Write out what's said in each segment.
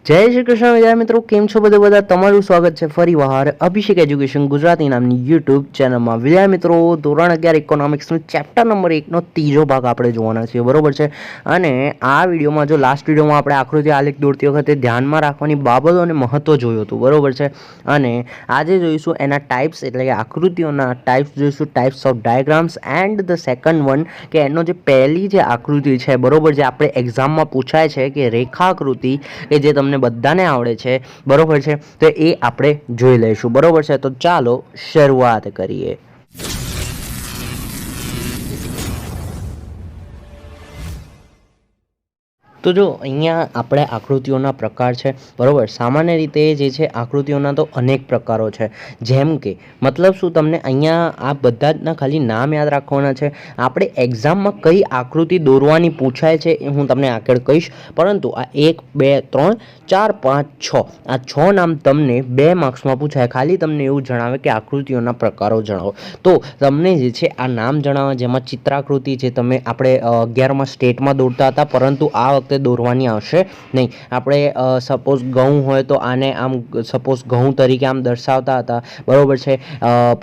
જય શ્રી કૃષ્ણ વિદ્યાર્થી મિત્રો, કેમ છો બધા? તમારું સ્વાગત છે ફરીવાર અભિષેક એજ્યુકેશન ગુજરાતી નામની યુટ્યુબ ચેનલમાં. વિદ્યાર્થી મિત્રો, ધોરણ 11 ઇકોનોમિક્સનું ચેપ્ટર નંબર 1નો ત્રીજો ભાગ આપણે જોવાના છીએ, બરોબર છે. અને આ વિડીયોમાં જો લાસ્ટ વિડીયોમાં આપણે આકૃતિ આલેખ દોરતી વખતે ધ્યાનમાં રાખવાની બાબતો અને મહત્વ જોયું હતું, બરોબર છે. અને આજે જોઈશું એના ટાઈપ્સ, એટલે કે આકૃતિઓના ટાઈપ્સ જોઈશું, types of diagrams. And the second one, કે એનો જે પહેલી જે આકૃતિ છે, બરોબર, જે આપણે એક્ઝામમાં પૂછાય છે કે રેખાકૃતિ, કે જે તમને બધાને આવડે છે, બરોબર છે, તો એ આપણે જોઈ લઈશું, બરોબર છે. તો ચાલો શરૂઆત કરીએ. તો જો અહીંયા આપણે આકૃતિઓના પ્રકાર છે, બરાબર. સામાન્ય રીતે જે છે આકૃતિઓના તો અનેક પ્રકારો છે. જેમ કે મતલબ શું, તમને અહીંયા આ બધા જના ખાલી નામ યાદ રાખવાના છે. આપણે એક્ઝામમાં કઈ આકૃતિ દોરવાની પૂછાય છે એ હું તમને આગળ કહીશ, પરંતુ આ 1, 2, 3, 4, 5, 6 આ 6 નામ તમને 2 માર્ક્સમાં પૂછાય. ખાલી તમને એવું જણાવે કે આકૃતિઓના પ્રકારો જણાવો, તો તમને જે છે આ નામ જણાવે. જેમાં ચિત્રાકૃતિ જે તમે આપણે 11માં સ્ટેટમાં દોરતા હતા, પરંતુ આ વખતે દોરવાની આવશે નહીં. આપણે સપોઝ ઘઉં હોય તો આને આમ સપોઝ ઘઉં તરીકે આમ દર્શાવતા હતા, બરોબર છે.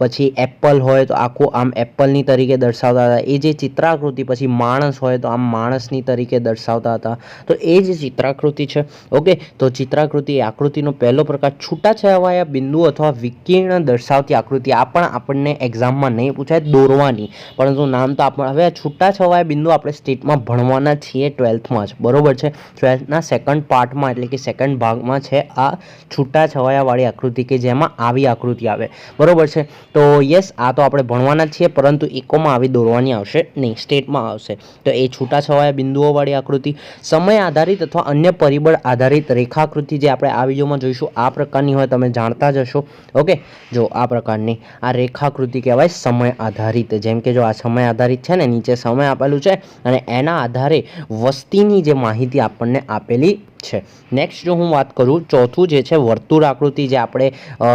પછી એપલ હોય તો આખું આમ એપલની તરીકે દર્શાવતા હતા. એ જે ચિત્રાકૃતિ, પછી માણસ હોય તો આમ માણસની તરીકે દર્શાવતા હતા. તો એ જે ચિત્રાકૃતિ છે, ઓકે. તો ચિત્રાકૃતિ એ આકૃતિનો પહેલો પ્રકાર. છૂટાછવાયા બિંદુ અથવા વિકીર્ણ દર્શાવતી આકૃતિ, આ પણ આપણને એક્ઝામમાં નહીં પૂછાય, દોરવાની, પરંતુ નામ તો આપણે હવે છૂટાછવાયા બિંદુ આપણે સ્ટેટમાં ભણવાના છીએ 12થમાં જ, બરોબર છે. 12થના સેકન્ડ પાર્ટમાં, એટલે કે સેકન્ડ ભાગમાં છે આ છૂટાછવાયાવાળી આકૃતિ, કે જેમાં આવી આકૃતિ આવે, બરોબર છે. તો યસ, આ તો આપણે ભણવાના છીએ, પરંતુ ઇકોમાં આવી દોરવાની આવશે નહીં, સ્ટેટમાં આવશે. તો એ છૂટાછવાયા બિંદુઓવાળી આકૃતિ. સમય આધારિત અથવા અન્ય પરિબળ આધારિત રેખાકૃતિ, જે આપણે આ વિડીયોમાં જોઈશું, આ પ્રકારની હોય, તમે જાણતા જ હશો, ઓકે. જો આ પ્રકારની આ રેખાકૃતિ કહેવાય સમય આધારિત. જેમ કે જો આ સમય આધારિત છે ને, નીચે સમય આપેલું છે અને એના આધારે વસ્તીની જે માહિતી આપણને આપેલી છે. નેક્સ્ટ જો હું વાત કરું, ચોથું જે છે વર્તુળ આકૃતિ, જે આપણે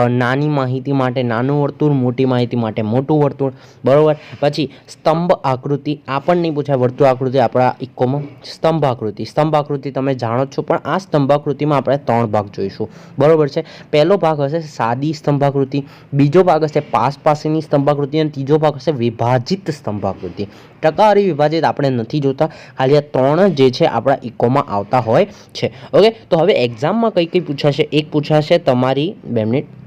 નાની માહિતી માટે નાનું વર્તુળ, મોટી માહિતી માટે મોટું વર્તુળ, બરોબર. પછી સ્તંભ આકૃતિ, આ પણ નહીં પૂછાય. વર્તુળ આકૃતિ આપણા ઇકોમાં. સ્તંભ આકૃતિ, સ્તંભ આકૃતિ તમે જાણો છો, પણ આ સ્તંભ આકૃતિમાં આપણે 3 ભાગ જોઈશું, બરોબર છે. પહેલો ભાગ હશે સાદી સ્તંભાકૃતિ, બીજો ભાગ હશે પાસની સ્તંભાકૃતિ, અને ત્રીજો ભાગ હશે વિભાજિત સ્તંભાકૃતિ. ટકાવારી વિભાજિત આપણે નથી જોતા, ખાલી આ 3 જે છે આપણા ઇકોમાં આવતા હોય છે, ઓકે. તો હવે એક્ઝામમાં કઈ પૂછાશે? એક પૂછાશે તમારી 2 મિનિટ,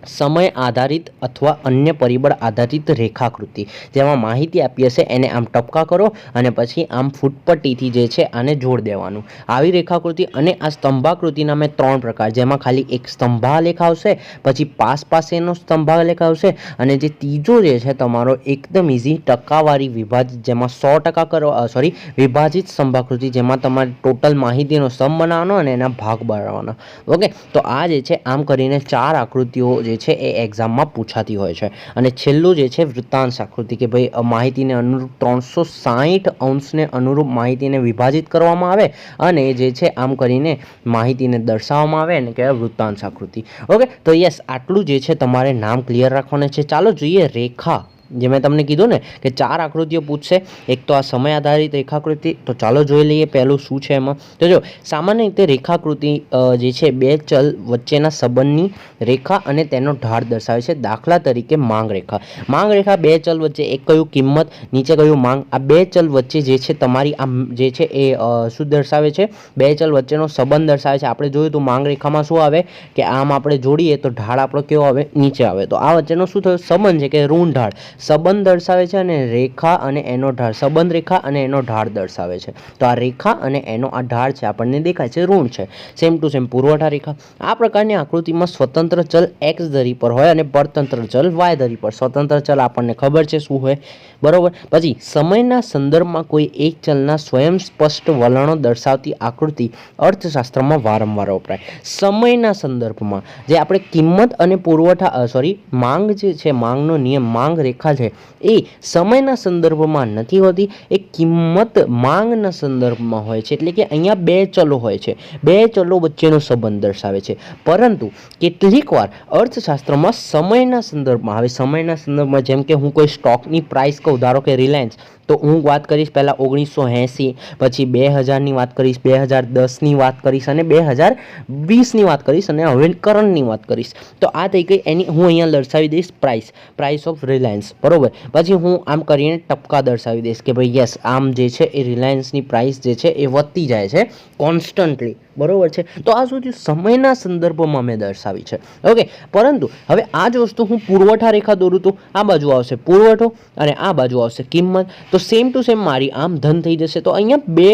સમય આધારિત અથવા અન્ય પરિબળ આધારિત રેખાકૃતિ, જેમાં માહિતી આપી હશે એને આમ ટપકા કરો અને પછી આમ ફૂટપટ્ટીથી જે છે આને જોડ દેવાનું, આવી રેખાકૃતિ. અને આ સ્તંભાકૃતિના મેં 3 પ્રકાર, જેમાં ખાલી એક સ્તંભાલેખ આવશે, પછી પાસેનો સ્તંભાલેખ આવશે, અને જે ત્રીજો જે છે તમારો એકદમ ઇઝી ટકાવારી વિભાજિત, જેમાં 100% કરવા, સોરી, વિભાજિત સ્તંભાકૃતિ, જેમાં તમારે ટોટલ માહિતીનો સ્તંભ બનાવવાનો અને એના ભાગ બનાવવાના, ઓકે. તો આ જે છે આમ કરીને 4 આકૃતિઓ જે છે એ એક્ઝામમાં પૂછાતી હોય છે. અને છેલ્લું જે છે વૃત્તાંશ આકૃતિ, કે ભાઈ માહિતીને અનુરૂપ 360 અંશને અનુરૂપ માહિતીને વિભાજિત કરવામાં આવે અને જે છે આમ કરીને માહિતીને દર્શાવવામાં આવે, એને કહેવાય વૃત્તાંશ આકૃતિ, ઓકે. તો યસ, આટલું જે છે તમારે નામ ક્લિયર રાખવાના છે. ચાલો જોઈએ રેખા, જે મેં તમને કીધું ને કે 4 આકૃતિઓ પૂછશે. એક તો આ સમય આધારિત રેખાકૃતિ, તો ચાલો જોઈ લઈએ પહેલું શું છે એમાં. તો જો સામાન્ય રીતે રેખાકૃતિ જે છે 2 ચલ વચ્ચેના સંબંધની રેખા અને તેનો ઢાળ દર્શાવે છે. દાખલા તરીકે માંગ રેખા. માંગ રેખા 2 ચલ વચ્ચે, એક કયું કિંમત, નીચે કયું માંગ, આ 2 ચલ વચ્ચે જે છે તમારી આમ જે છે એ શું દર્શાવે છે? 2 ચલ વચ્ચેનો સંબંધ દર્શાવે છે. આપણે જોયું તો માંગ રેખામાં શું આવે કે આમ આપણે જોડીએ તો ઢાળ આપણો કેવો આવે? નીચે આવે. તો આ વચ્ચેનો શું થયો? સંબંધ છે કે ઋણ ઢાળ સંબંધ દર્શાવે છે, અને રેખા અને એનો ઢાળ, સંબંધ રેખા અને એનો ઢાળ દર્શાવે છે. તો આ રેખા અને એનો આ ઢાળ છે આપણને દેખાય છે ઋણ છે. સેમ ટુ સેમ પુરવઠા રેખા. આ પ્રકારની આકૃતિમાં સ્વતંત્ર ચલ x ધરી પર હોય અને પરતંત્ર ચલ y ધરી પર. સ્વતંત્ર ચલ આપણને ખબર છે શું હોય, બરોબર. પછી સમયના સંદર્ભમાં કોઈ એક ચલના સ્વયં સ્પષ્ટ વલણો દર્શાવતી આકૃતિ અર્થશાસ્ત્રમાં વારંવાર વપરાય. સમયના સંદર્ભમાં જે આપણે કિંમત અને પુરવઠા, સોરી, માંગ જે છે, માંગનો નિયમ, માંગ રેખા છે, એ સમયના સંદર્ભમાં નથી હોતી, એ કિંમત માંગના સંદર્ભમાં હોય છે. એટલે કે અહીંયા 2 ચલો હોય છે, 2 ચલો વચ્ચેનો સંબંધ દર્શાવે છે. પરંતુ કેટલીક વાર અર્થશાસ્ત્રમાં સમયના સંદર્ભમાં, હવે સમયના સંદર્ભમાં જેમ કે હું કોઈ સ્ટોકની પ્રાઇસ કહું, ધારો કે રિલાયન્સ, તો હું વાત કરીશ પહેલાં 1980, પછી 2000ની વાત કરીશ, 2010ની વાત કરીશ અને 2020ની વાત કરીશ અને હવે કરંટની વાત કરીશ. તો આ થઈ ગઈ એની, હું અહીંયા દર્શાવી દઈશ પ્રાઇસ ઓફ રિલાયન્સ, બરાબર. પછી હું આમ કરીને ટપકા દર્શાવી દઈશ કે ભાઈ યસ, આમ જે છે એ રિલાયન્સની પ્રાઇસ જે છે એ વધતી જાય છે કોન્સ્ટન્ટલી, બરાબર છે. તો આ શું થયું, સમયના સંદર્ભમાં મેં દર્શાવી છે. ઓકે, પરંતુ હવે આ જ વસ્તુ હું પુરવઠા રેખા દોરું તો આ બાજુ આવશે પુરવઠો અને આ બાજુ આવશે કિંમત. તો સેમ ટુ સેમ મારી આમ ધન થઈ જશે. તો અહીંયા બે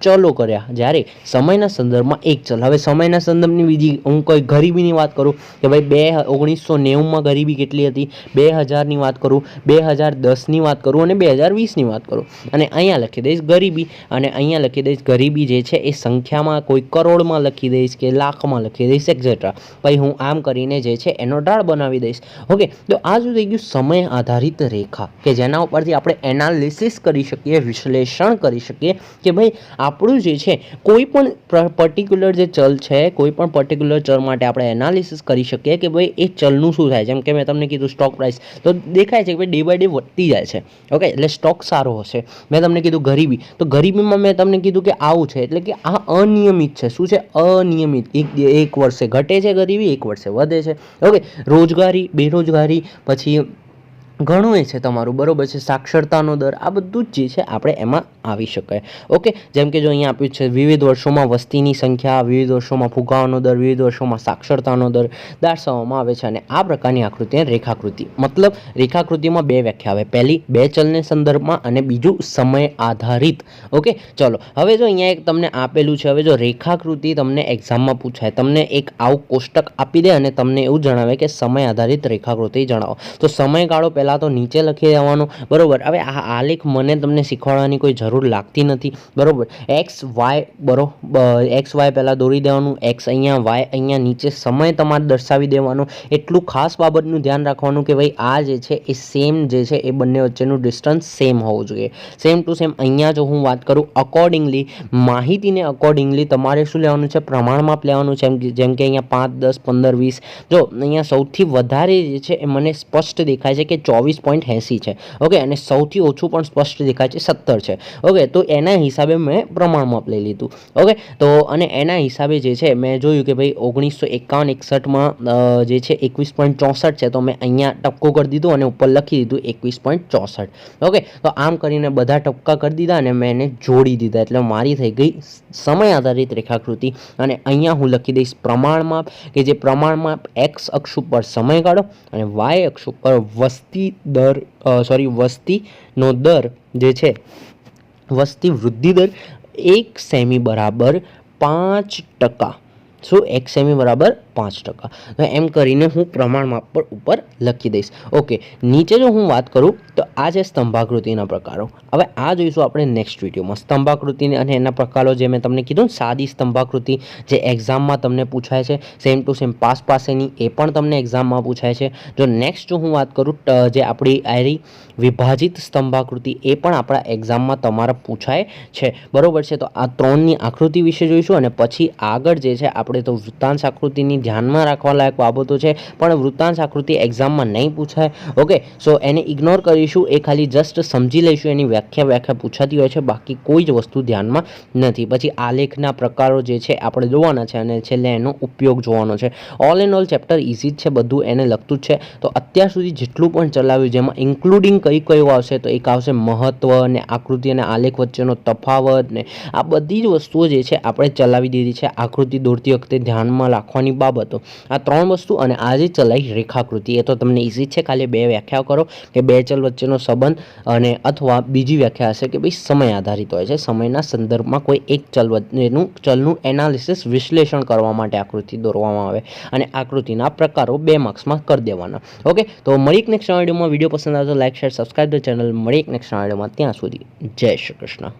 ચલો કર્યા, જ્યારે સમયના સંદર્ભમાં એક ચલ. હવે સમયના સંદર્ભની બીજી હું કોઈ ગરીબીની વાત કરું કે ભાઈ 1990માં ગરીબી કેટલી હતી, 2000ની વાત કરું, 2010ની વાત કરું અને 2020ની વાત કરું, અને અહીંયા લખી દઈશ ગરીબી, અને અહીંયા લખી દઈશ ગરીબી જે છે એ સંખ્યામાં કોઈ કરોડમાં લખી દઈશ કે લાખમાં લખી દઈશ એક્ઝેટ્રા. પછી હું આમ કરીને જે છે એનો ઢાળ બનાવી દઈશ. ઓકે, તો આ શું થઈ ગયું, સમય આધારિત રેખા, કે જેના ઉપરથી આપણે એનાલિસિસ કરી શકીએ, વિશ્લેષણ કરી શકીએ કે ભાઈ આપણું જે છે કોઈ પણ પર્ટિક્યુલર જે ચલ છે, કોઈ પણ પર્ટિક્યુલર ચલ માટે આપણે એનાલિસિસ કરી શકીએ કે ભાઈ એ ચલનું શું થાય. જેમ કે મેં તમને કીધું સ્ટોક પ્રાઇસ, તો દેખાય છે કે ભાઈ ડે બાય ડે વધતી જાય છે. ઓકે, એટલે સ્ટોક સારો હશે. મેં તમને કીધું ગરીબી, તો ગરીબીમાં મેં તમને કીધું કે આવું છે, એટલે કે આ અનિયમિત છે. શું છે, અનિયમિત. એક વર્ષે ઘટે છે ગરીબી, એક વર્ષે વધે છે. ઓકે, રોજગારી, બેરોજગારી, પછી ઘણું એ છે તમારું, બરાબર છે, સાક્ષરતાનો દર, આ બધું જ જે છે આપણે એમાં આવી શકાય. ઓકે, જેમ કે જો અહીંયા આપ્યું છે વિવિધ વર્ષોમાં વસ્તીની સંખ્યા, વિવિધ વર્ષોમાં ફુગાવાનો દર, વિવિધ વર્ષોમાં સાક્ષરતાનો દર દર્શાવવામાં આવે છે. અને આ પ્રકારની આકૃતિ રેખાકૃતિ, મતલબ રેખાકૃતિમાં બે વ્યાખ્યા આવે, પહેલી બે ચલને સંદર્ભમાં અને બીજું સમય આધારિત. ઓકે, ચલો હવે જો અહીંયા એક તમને આપેલું છે, હવે જો રેખાકૃતિ તમને એક્ઝામમાં પૂછાય, તમને એક આવું કોષ્ટક આપી દે અને તમને એવું જણાવે કે સમય આધારિત રેખાકૃતિ જણાવો, તો સમયગાળો પહેલાં તો નીચે લખી દેવાનો, બરાબર. હવે આ આલેખ મને તમને શીખવાડવાની કોઈ જરૂર લાગતી નથી, બરાબર. એક્સ વાય, બરાબર, એક્સ વાય પહેલાં દોરી દેવાનું, એક્સ અહીંયા, વાય અહીંયા, નીચે સમય તમારે દર્શાવી દેવાનો. એટલું ખાસ બાબતનું ધ્યાન રાખવાનું કે ભાઈ આ જે છે એ સેમ જે છે એ બંને વચ્ચેનું ડિસ્ટન્સ સેમ હોવું જોઈએ, સેમ ટુ સેમ. અહીંયા જો હું વાત કરું અકોર્ડિંગલી, માહિતીને અકોર્ડિંગલી તમારે શું લેવાનું છે, પ્રમાણમાપ લેવાનું છે. જેમ કે અહીંયા 5, 10, 15, 20, જો અહીંયા સૌથી વધારે જે છે એ મને સ્પષ્ટ દેખાય છે કે 24.80 છે. ઓકે, અને સૌથી ઓછું પણ સ્પષ્ટ દેખાય છે 17 છે. ઓકે, તો એના હિસાબે મેં પ્રમાણમાપ લઈ લીધું. ઓકે, તો અને એના હિસાબે જે છે મેં જોયું કે ભાઈ 1951-61માં જે છે 21.64 છે, તો મેં અહીંયા ટપકો કરી દીધું અને ઉપર લખી દીધું 21.64. ઓકે, તો આમ કરીને બધા ટપકા કરી દીધા અને મેં એને જોડી દીધા, એટલે મારી થઈ ગઈ સમય આધારિત રેખાકૃતિ. અને અહીંયા હું લખી દઈશ પ્રમાણમાપ, કે જે પ્રમાણમાપ એક્સ અક્ષ ઉપર સમયગાળો અને વાય અક્ષ ઉપર વસ્તીનો દર જે છે, વસ્તી વૃદ્ધિ દર 1 સેમી બરાબર 5%. શું 1 સેમી બરાબર 5%. તો એમ કરીને હું પ્રમાણમાપ પર ઉપર લખી દઈશ. ઓકે, નીચે જો હું વાત કરું તો આ છે સ્તંભાકૃતિના પ્રકારો. હવે આ જોઈશું આપણે નેક્સ્ટ વિડીયોમાં, સ્તંભાકૃતિને અને એના પ્રકારો જે મેં તમને કીધું, સાદી સ્તંભાકૃતિ જે એક્ઝામમાં તમને પૂછાય છે, સેમ ટુ સેમ પાસેની એ પણ તમને એક્ઝામમાં પૂછાય છે. જો નેક્સ્ટ જો હું વાત કરું જે આપણી આયરી વિભાજિત સ્તંભાકૃતિ, એ પણ આપણા એક્ઝામમાં તમારા પૂછાય છે, બરોબર છે. તો આ ત્રણની આકૃતિ વિશે જોઈશું અને પછી આગળ જે છે આપણે તો વૃત્તાંશ આકૃતિની ધ્યાનમાં રાખવા લાયક બાબતો છે, પણ વૃત્તાંશ આકૃતિ એક્ઝામમાં નહીં પૂછાય. ઓકે, સો એને ઇગ્નોર કરીશું, એ ખાલી જસ્ટ સમજી લઈશું, એની વ્યાખ્યા પૂછાતી હોય છે, બાકી કોઈ જ વસ્તુ ધ્યાનમાં નથી. પછી આલેખના પ્રકારો જે છે આપણે જોવાના છે અને છેલ્લે એનો ઉપયોગ જોવાનો છે. All and all chapter easy જ છે, બધું એને લગતું જ છે. તો અત્યાર સુધી જેટલું પણ ચલાવ્યું, જેમાં ઇન્ક્લુડિંગ કયું આવશે, તો એક આવશે મહત્વ અને આકૃતિ અને આલેખ વચ્ચેનો તફાવત, ને આ બધી જ વસ્તુઓ જે છે આપણે ચલાવી દીધી છે. આકૃતિ દોરતી વખતે ધ્યાનમાં રાખવાની બાબતો, આ 3 વસ્તુ, અને આજે ચલાવી રેખાકૃતિ, એ તો તમને ઇઝી જ છે. ખાલી 2 વ્યાખ્યા કરો કે 2 ચલ વચ્ચેનો સંબંધ, અને અથવા બીજી વ્યાખ્યા હશે કે ભાઈ સમય આધારિત હોય છે, સમયના સંદર્ભમાં કોઈ એક ચલનું એનાલિસિસ, વિશ્લેષણ કરવા માટે આકૃતિ દોરવામાં આવે, અને આકૃતિના પ્રકારો 2 માર્ક્સમાં કરી દેવાના. ઓકે, તો મળી નેક્સ્ટ વિડીયોમાં. વિડીયો પસંદ આવે તો like, share, subscribe the channel. મળી નેક્સ્ટ વિડીયોમાં. ત્યાં સુધી જય શ્રી કૃષ્ણ.